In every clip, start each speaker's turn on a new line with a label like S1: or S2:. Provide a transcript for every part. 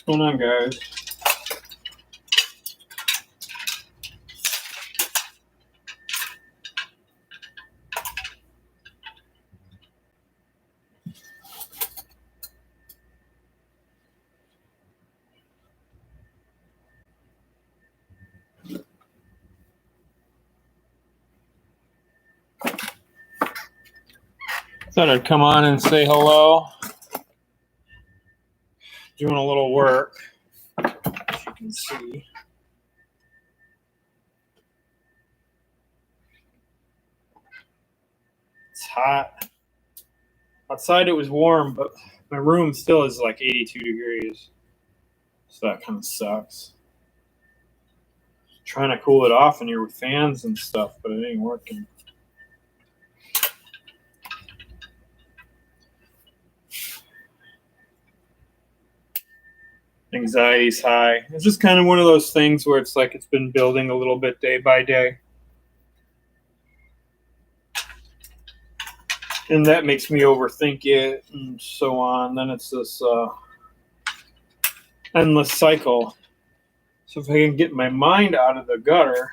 S1: What's going on, guys? Thought I'd come on and say hello. Doing a little work, as you can see. It's hot. Outside it was warm, but my room still is like 82 degrees. So that kind of sucks. Trying to cool it off in here with fans and stuff, but it ain't working. Anxiety's high. It's just kind of one of those things where it's like it's been building a little bit day by day. And that makes me overthink it and so on. Then it's this endless cycle. So if I can get my mind out of the gutter,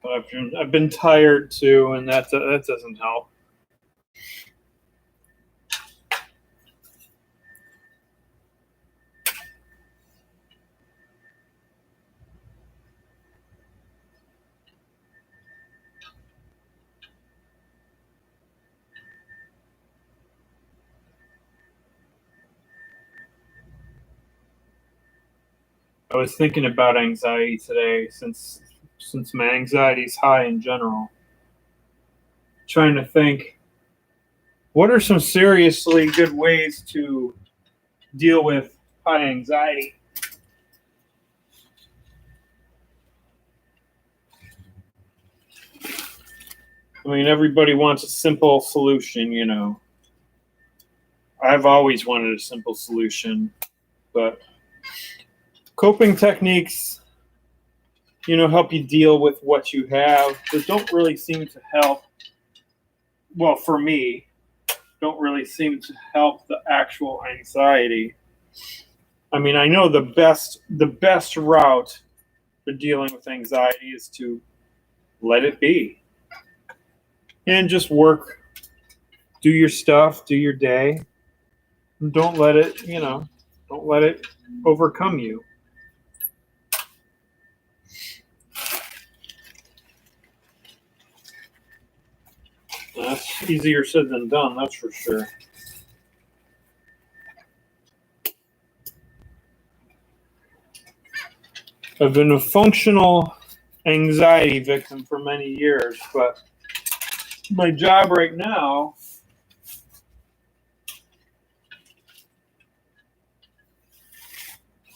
S1: but I've been tired too, and that doesn't help. I was thinking about anxiety today since my anxiety is high in general. Trying to think, what are some seriously good ways to deal with high anxiety? I mean, everybody wants a simple solution, you know. I've always wanted a simple solution, but coping techniques, you know, help you deal with what you have, but don't really seem to help. Well, for me, don't really seem to help the actual anxiety. I mean, I know the best route for dealing with anxiety is to let it be and just work, do your stuff, do your day. And don't let it, don't let it overcome you. That's easier said than done, that's for sure. I've been a functional anxiety victim for many years, but my job right now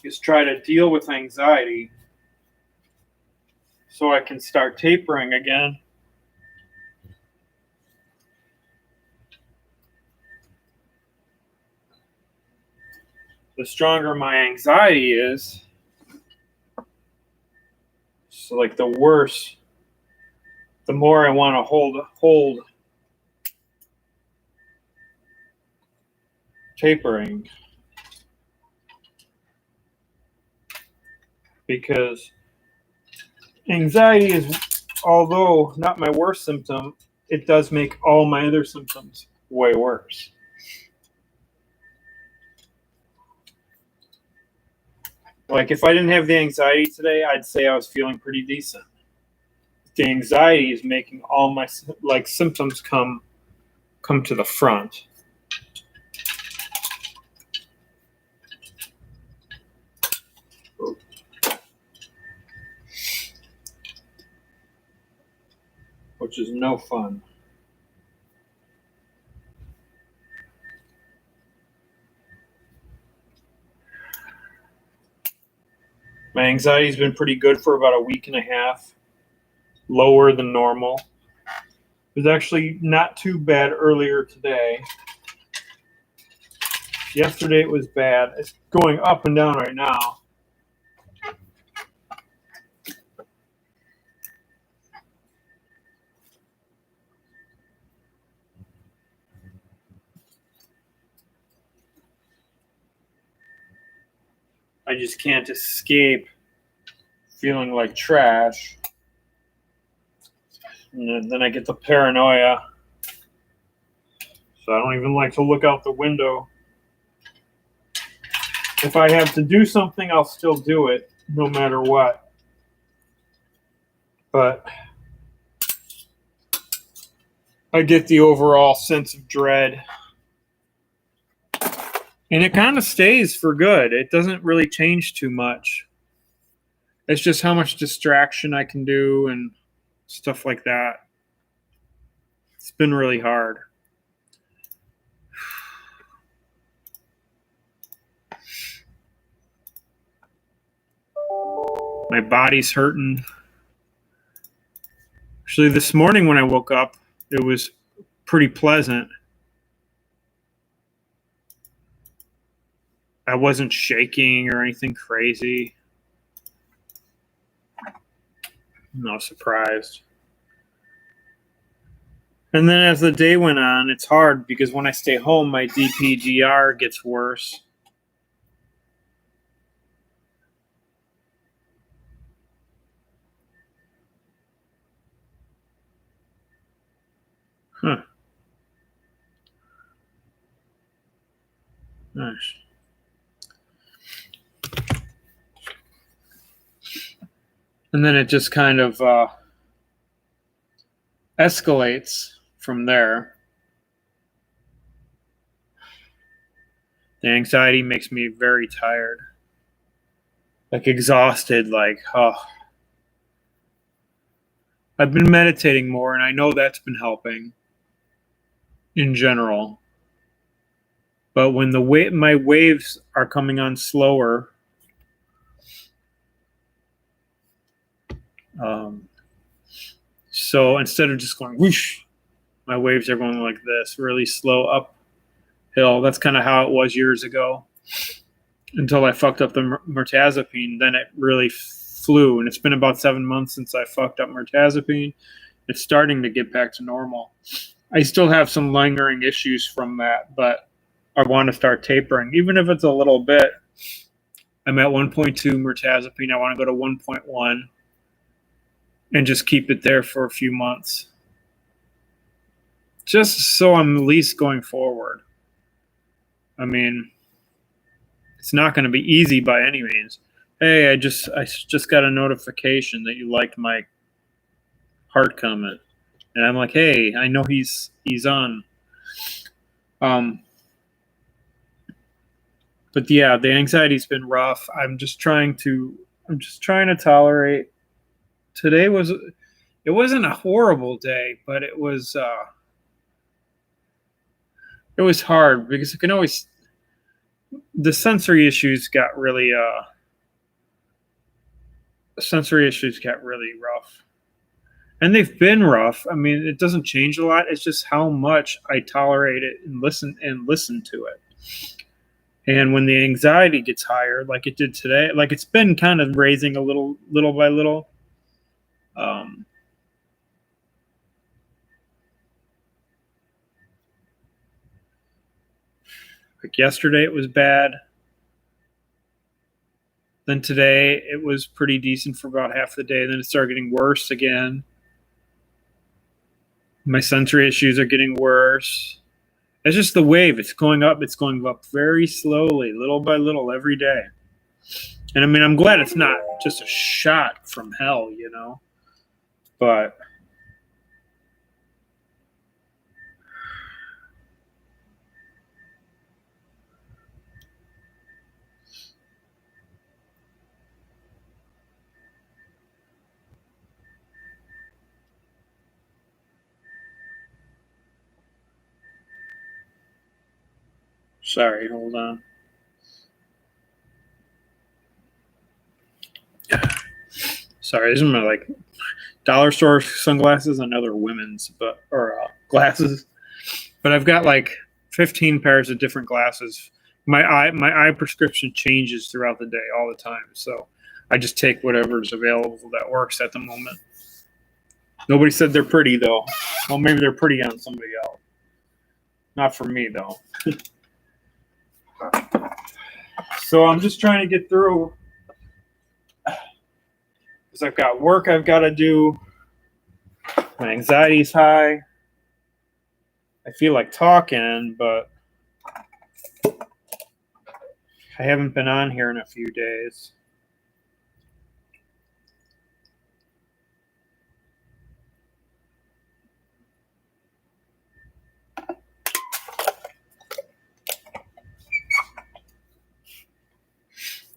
S1: is try to deal with anxiety so I can start tapering again. The stronger my anxiety is, so like the worse, the more I want to hold tapering. Because anxiety is, although not my worst symptom, it does make all my other symptoms way worse. Like if I didn't have the anxiety today, I'd say I was feeling pretty decent. The anxiety is making all my symptoms come to the front. Which is no fun. My anxiety's been pretty good for about a week and a half. Lower than normal. It was actually not too bad earlier today. Yesterday it was bad. It's going up and down right now. I just can't escape feeling like trash. And then I get the paranoia. So I don't even like to look out the window. If I have to do something, I'll still do it, no matter what. But I get the overall sense of dread. And it kind of stays for good. It doesn't really change too much. It's just how much distraction I can do and stuff like that. It's been really hard. My body's hurting. Actually, this morning when I woke up, it was pretty pleasant. I wasn't shaking or anything crazy. No surprised. And then as the day went on, it's hard because when I stay home, my DPGR gets worse. Huh. Nice. And then it just kind of escalates from there. The anxiety makes me very tired. Like exhausted, like, oh. I've been meditating more, and I know that's been helping in general. But when my waves are coming on slower, so instead of just going whoosh, my waves are going like this, really slow uphill. That's kind of how it was years ago until I fucked up the mirtazapine. Then it really flew, and it's been about 7 months since I fucked up mirtazapine. It's starting to get back to normal. I still have some lingering issues from that, but I want to start tapering, even if it's a little bit. I'm at 1.2 mirtazapine. I want to go to 1.1 and just keep it there for a few months. Just so I'm at least going forward. I mean, it's not going to be easy by any means. Hey, I just got a notification that you liked my heart comment. And I'm like, hey, I know he's on. But yeah, the anxiety's been rough. I'm just trying to tolerate. Today it wasn't a horrible day, but it was hard because the sensory issues got really rough. And they've been rough. I mean, it doesn't change a lot. It's just how much I tolerate it and listen to it. And when the anxiety gets higher, like it did today, like it's been kind of raising a little by little. Like yesterday, it was bad. Then today, it was pretty decent for about half the day. Then it started getting worse again. My sensory issues are getting worse. It's just the wave. It's going up. It's going up very slowly, little by little, every day. And I mean, I'm glad it's not just a shot from hell, you know. But sorry, hold on. Sorry, these are my dollar store sunglasses and other women's, glasses. But I've got 15 pairs of different glasses. My eye prescription changes throughout the day all the time, so I just take whatever's available that works at the moment. Nobody said they're pretty though. Well, maybe they're pretty on somebody else. Not for me though. So I'm just trying to get through, because I've got work I've got to do. My anxiety's high. I feel like talking, but I haven't been on here in a few days.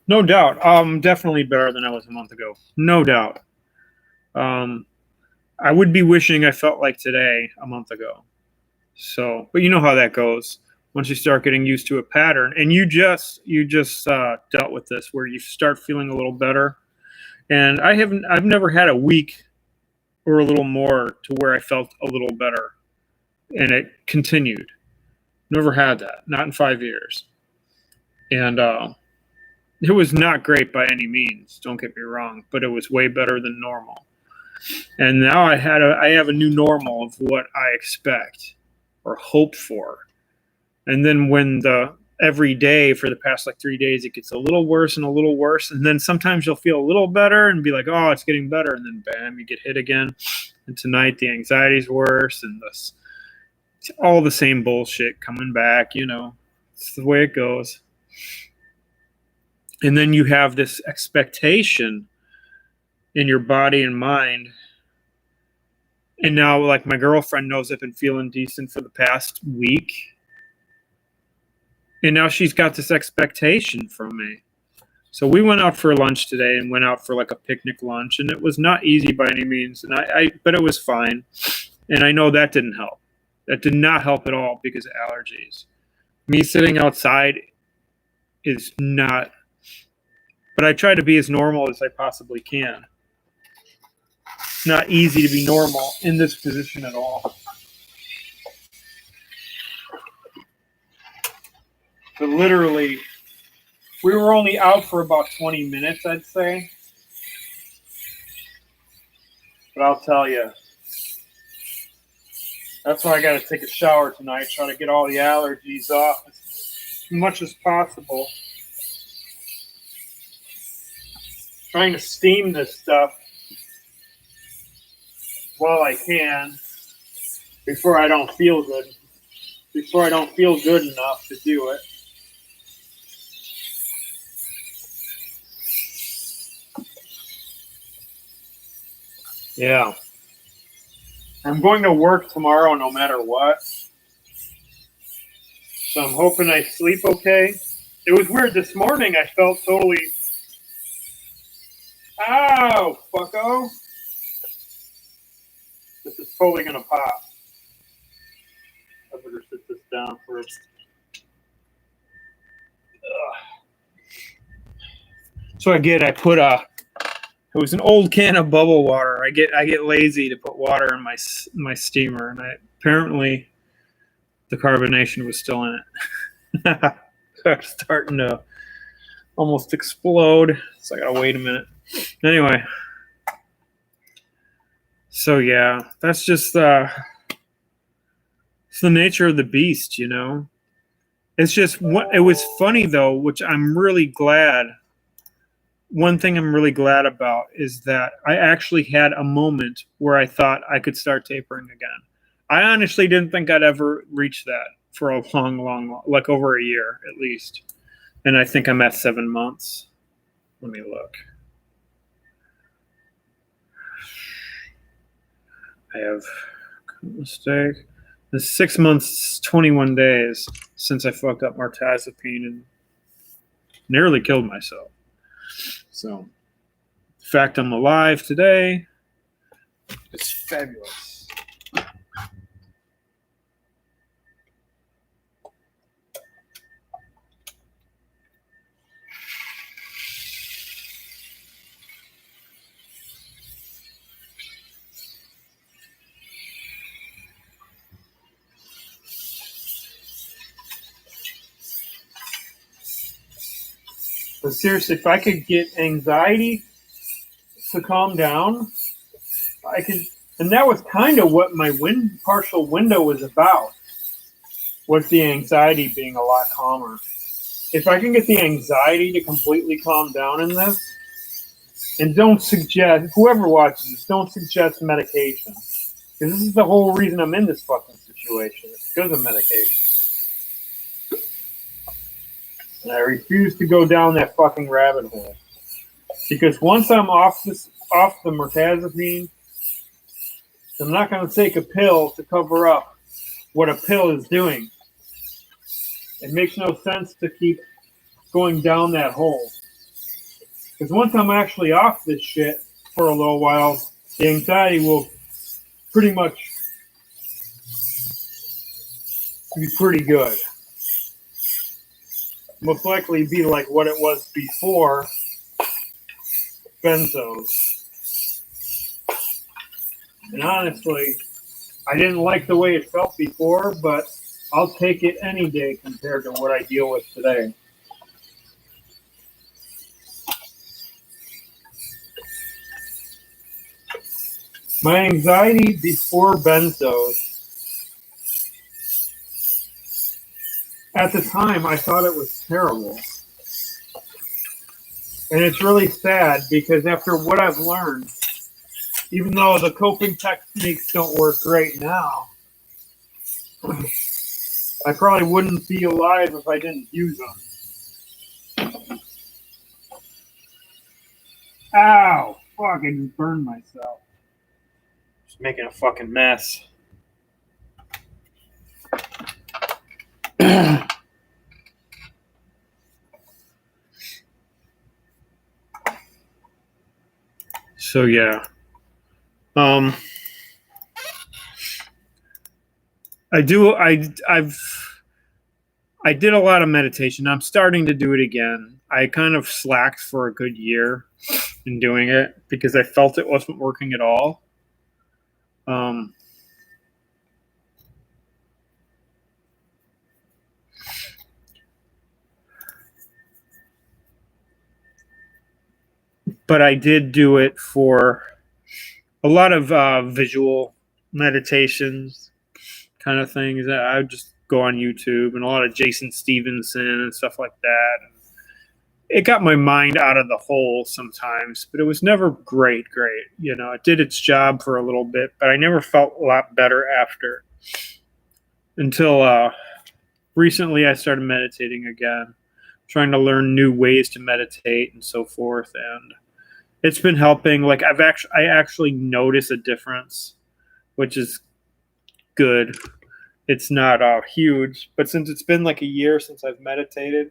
S1: No doubt. Definitely better than I was a month ago. No doubt. I would be wishing I felt like today a month ago. So, but you know how that goes. Once you start getting used to a pattern, and you just dealt with this, where you start feeling a little better. And I've never had a week or a little more to where I felt a little better, and it continued. Never had that, not in 5 years. And it was not great by any means. Don't get me wrong, but it was way better than normal. And now I have a new normal of what I expect or hope for. And then when every day for the past like 3 days, it gets a little worse and a little worse. And then sometimes you'll feel a little better and be like, oh, it's getting better. And then bam, you get hit again. And tonight the anxiety's worse, and it's all the same bullshit coming back, you know. It's the way it goes. And then you have this expectation in your body and mind. And now, like, my girlfriend knows I've been feeling decent for the past week. And now she's got this expectation from me. So we went out for lunch today, and went out for like a picnic lunch. And it was not easy by any means. But it was fine. And I know that didn't help. That did not help at all because of allergies. Me sitting outside is not... But I try to be as normal as I possibly can. It's not easy to be normal in this position at all. But literally, we were only out for about 20 minutes, I'd say. But I'll tell you, that's why I got to take a shower tonight, try to get all the allergies off as much as possible. Trying to steam this stuff while I can before I don't feel good. Before I don't feel good enough to do it. Yeah. I'm going to work tomorrow no matter what. So I'm hoping I sleep okay. It was weird. This morning I felt totally... Ow, fucko. This is totally going to pop. I better sit this down first. So I put it was an old can of bubble water. I get lazy to put water in my steamer, and apparently the carbonation was still in it. I'm starting to almost explode. So I gotta wait a minute. Anyway, so yeah, that's just it's the nature of the beast, you know. It's just it was funny though, which I'm really glad. One thing I'm really glad about is that I actually had a moment where I thought I could start tapering again. I honestly didn't think I'd ever reach that for a long, like over a year at least. And I think I'm at 7 months. Let me look. I have a mistake. It's 6 months, 21 days since I fucked up martazepine and nearly killed myself. So, the fact I'm alive today is fabulous. But seriously, if I could get anxiety to calm down, I could, and that was kind of what my partial window was about, was the anxiety being a lot calmer. if I can get the anxiety to completely calm down in this, and don't suggest, whoever watches this, don't suggest medication. Because this is the whole reason I'm in this fucking situation. It's because of medication. And I refuse to go down that fucking rabbit hole. Because once I'm off the mirtazapine, I'm not going to take a pill to cover up what a pill is doing. It makes no sense to keep going down that hole. Because once I'm actually off this shit for a little while, the anxiety will pretty much be pretty good. Most likely be like what it was before benzos. And honestly, I didn't like the way it felt before, but I'll take it any day compared to what I deal with today. My anxiety before benzos, at the time, I thought it was terrible. And it's really sad because after what I've learned, even though the coping techniques don't work great now, I probably wouldn't be alive if I didn't use them. Ow! Fuck, I just burned myself. Just making a fucking mess. So yeah. I did a lot of meditation. I'm starting to do it again. I kind of slacked for a good year in doing it because I felt it wasn't working at all. But I did do it for a lot of visual meditations kind of things. I would just go on YouTube and a lot of Jason Stevenson and stuff like that. It got my mind out of the hole sometimes, but it was never great. You know, it did its job for a little bit, but I never felt a lot better after. Until recently I started meditating again, trying to learn new ways to meditate and so forth. And it's been helping. Like I actually notice a difference, which is good. It's not huge, but since it's been like a year since I've meditated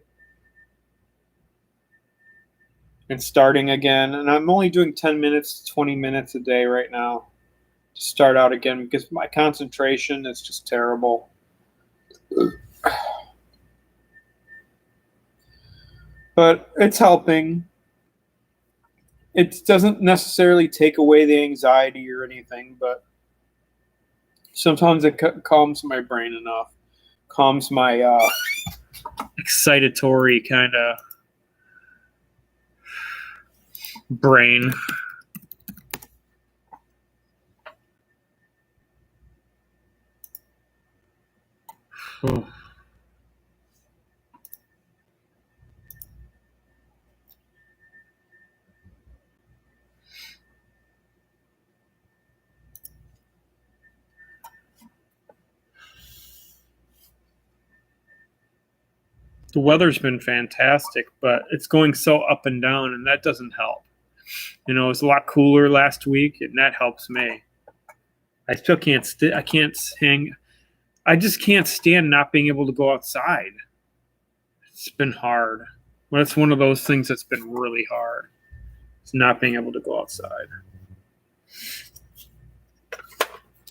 S1: and starting again, and I'm only doing 10 minutes to 20 minutes a day right now to start out again because my concentration is just terrible. But it's helping. It doesn't necessarily take away the anxiety or anything, but sometimes it calms my brain enough, calms my excitatory kind of brain. Oh. The weather's been fantastic, but it's going so up and down, and that doesn't help. You know, it was a lot cooler last week, and that helps me. I still can't I just can't stand not being able to go outside. It's been hard. Well, it's one of those things that's been really hard. It's not being able to go outside.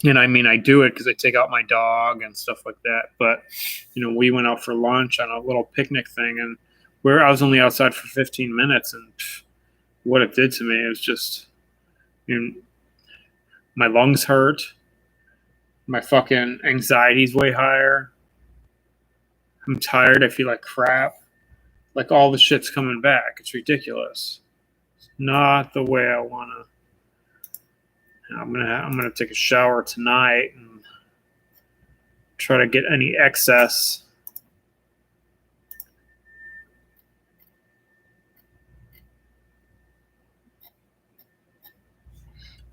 S1: And I mean, I do it because I take out my dog and stuff like that. But, you know, we went out for lunch on a little picnic thing, and where I was only outside for 15 minutes, and what it did to me is just, you know, my lungs hurt. My fucking anxiety's way higher. I'm tired. I feel like crap. Like all the shit's coming back. It's ridiculous. It's not the way I want to. I'm gonna take a shower tonight and try to get any excess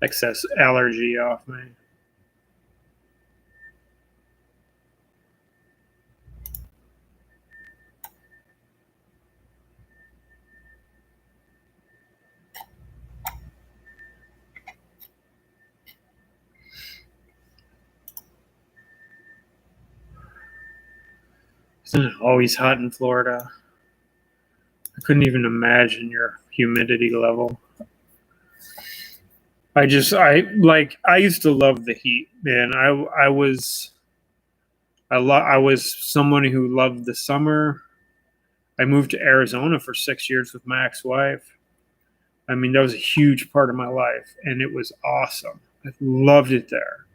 S1: excess allergy off me. Isn't it always hot in Florida? I couldn't even imagine your humidity level. I used to love the heat, man. I was someone who loved the summer. I moved to Arizona for 6 years with my ex-wife. I mean, that was a huge part of my life, and it was awesome. I loved it there.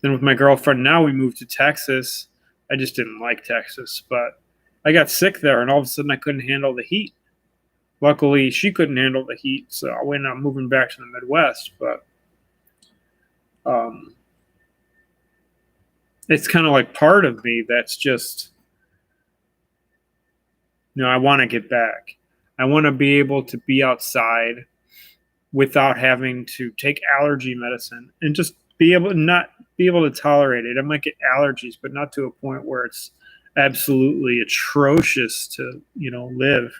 S1: Then with my girlfriend now, we moved to Texas. I just didn't like Texas, but I got sick there, and all of a sudden I couldn't handle the heat. Luckily, she couldn't handle the heat, so I ended up moving back to the Midwest. But it's kind of like part of me that's just, I want to get back. I want to be able to be outside without having to take allergy medicine and just be able to tolerate it. I might get allergies, but not to a point where it's absolutely atrocious to, live.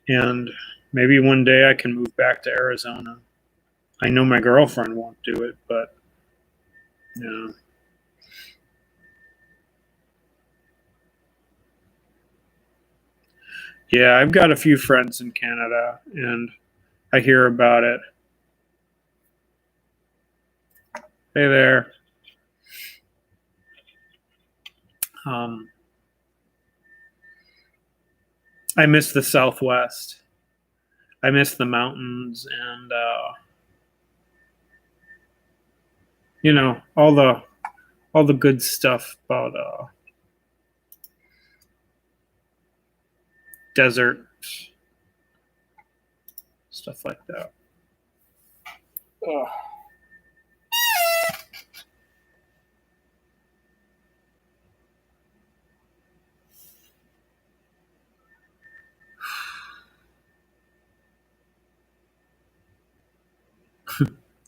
S1: And maybe one day I can move back to Arizona. I know my girlfriend won't do it, but yeah, I've got a few friends in Canada, and I hear about it. Hey there. I miss the Southwest. I miss the mountains and all the good stuff about desert stuff like that. Ugh.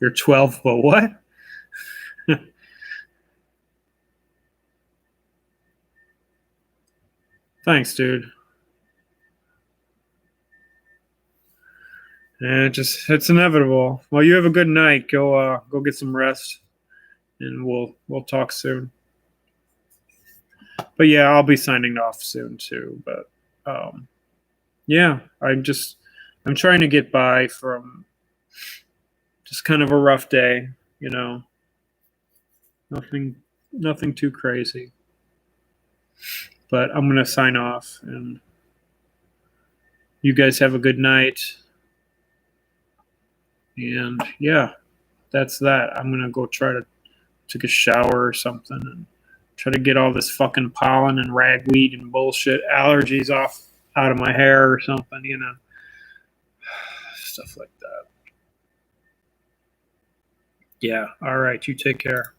S1: You're 12, but what? Thanks, dude. Yeah, it's inevitable. Well, you have a good night. Go get some rest, and we'll talk soon. But yeah, I'll be signing off soon too. But yeah, I'm trying to get by from just kind of a rough day, Nothing too crazy. But I'm gonna sign off, and you guys have a good night. And yeah, that's that. I'm gonna go try to take a shower or something and try to get all this fucking pollen and ragweed and bullshit allergies out of my hair or something, Stuff like that. Yeah. All right. You take care.